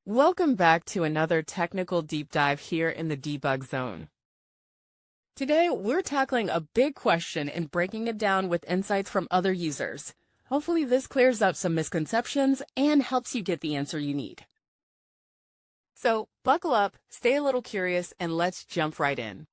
Welcome back to another technical deep dive here in the debug zone. Today, we're tackling a big question and breaking it down with insights from other users. Hopefully this clears up some misconceptions and helps you get the answer you need. So buckle up, stay a little curious, and let's jump right in.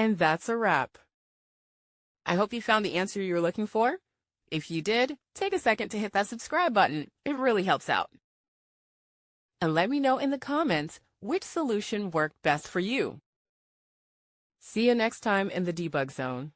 And that's a wrap. I hope you found the answer you were looking for. If you did, take a second to hit that subscribe button. It really helps out. And let me know in the comments which solution worked best for you. See you next time in the debug zone.